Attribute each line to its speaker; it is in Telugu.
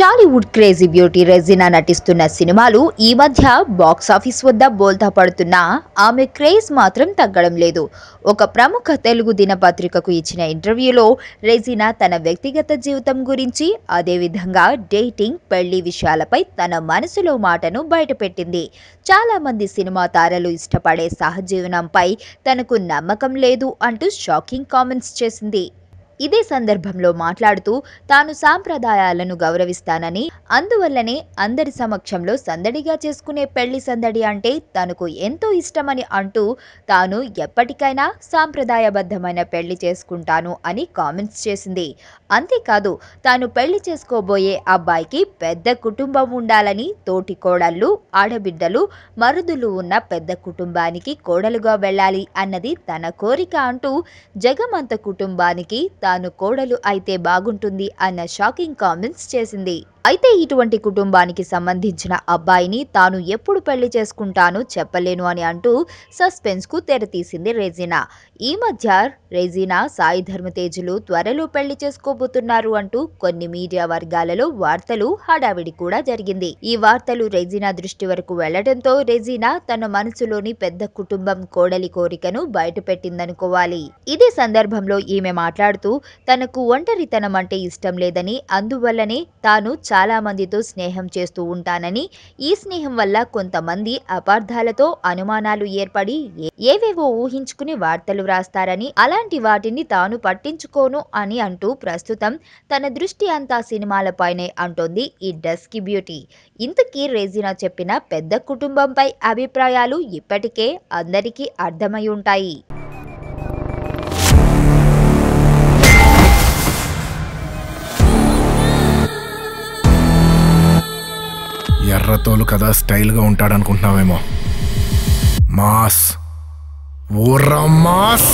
Speaker 1: టాలీవుడ్ క్రేజీ బ్యూటీ రెజినా నటిస్తున్న సినిమాలు ఈ మధ్య బాక్సాఫీస్ వద్ద బోల్తా పడుతున్నా ఆమె క్రేజ్ మాత్రం తగ్గడం లేదు. ఒక ప్రముఖ తెలుగు దినపత్రికకు ఇచ్చిన ఇంటర్వ్యూలో రెజినా తన వ్యక్తిగత జీవితం గురించి, అదేవిధంగా డేటింగ్, పెళ్లి విషయాలపై తన మనసులో మాటను బయటపెట్టింది. చాలా మంది సినిమా తారలు ఇష్టపడే సహజీవనంపై తనకు నమ్మకం లేదు అంటూ షాకింగ్ కామెంట్స్ చేసింది. ఇదే సందర్భంలో మాట్లాడుతూ తాను సాంప్రదాయాలను గౌరవిస్తానని, అందువల్లనే అందరి సమక్షంలో సందడిగా చేసుకునే పెళ్లి సందడి అంటే తనకు ఎంతో ఇష్టమని అంటూ తాను ఎప్పటికైనా సాంప్రదాయబద్ధమైన పెళ్లి చేసుకుంటాను అని కామెంట్స్ చేసింది. అంతేకాదు తాను పెళ్లి చేసుకోబోయే అబ్బాయికి పెద్ద కుటుంబం ఉండాలని, తోటి కోడళ్ళు, ఆడబిడ్డలు, మరుదులు ఉన్న పెద్ద కుటుంబానికి కోడలుగా వెళ్ళాలి అన్నది తన కోరిక అంటూ జగమంత కుటుంబానికి తాను కోడలు అయితే బాగుంటుంది అన్న షాకింగ్ కామెంట్స్ చేసింది. అయితే ఇటువంటి కుటుంబానికి సంబంధించిన అబ్బాయిని తాను ఎప్పుడు పెళ్లి చేసుకుంటానో చెప్పలేను అని అంటూ సస్పెన్స్ కు తెరతీసింది రెజినా. ఈ మధ్య రెజినా, సాయి ధరమ్ తేజులు త్వరలో పెళ్లి చేసుకోబోతున్నారు అంటూ కొన్ని మీడియా వర్గాలలో వార్తలు, హడావిడి కూడా జరిగింది. ఈ వార్తలు రెజినా దృష్టి వరకు వెళ్లడంతో రెజినా తన మనసులోని పెద్ద కుటుంబం కోడలి కోరికను బయటపెట్టిందనుకోవాలి. ఇదే సందర్భంలో ఈమె మాట్లాడుతూ తనకు ఒంటరితనం అంటే ఇష్టం లేదని, అందువల్లనే తాను చాలా మందితో స్నేహం చేస్తూ ఉంటానని, ఈ స్నేహం వల్ల కొంతమంది అపార్థాలతో అనుమానాలు ఏర్పడి ఏవేవో ఊహించుకుని వార్తలు వ్రాస్తారని, అలాంటి వాటిని తాను పట్టించుకోను అని అంటూ ప్రస్తుతం తన దృష్టి అంతా సినిమాలపైనే అంటోంది ఈ డస్కీ బ్యూటీ. ఇంతకీ రెజినా చెప్పిన పెద్ద కుటుంబంపై అభిప్రాయాలు ఇప్పటికే అందరికీ అర్థమై ఉంటాయి.
Speaker 2: ఎర్రతోలు కదా స్టైల్గా ఉంటాడనుకుంటున్నావేమో. Mass, ఊర్రా mass.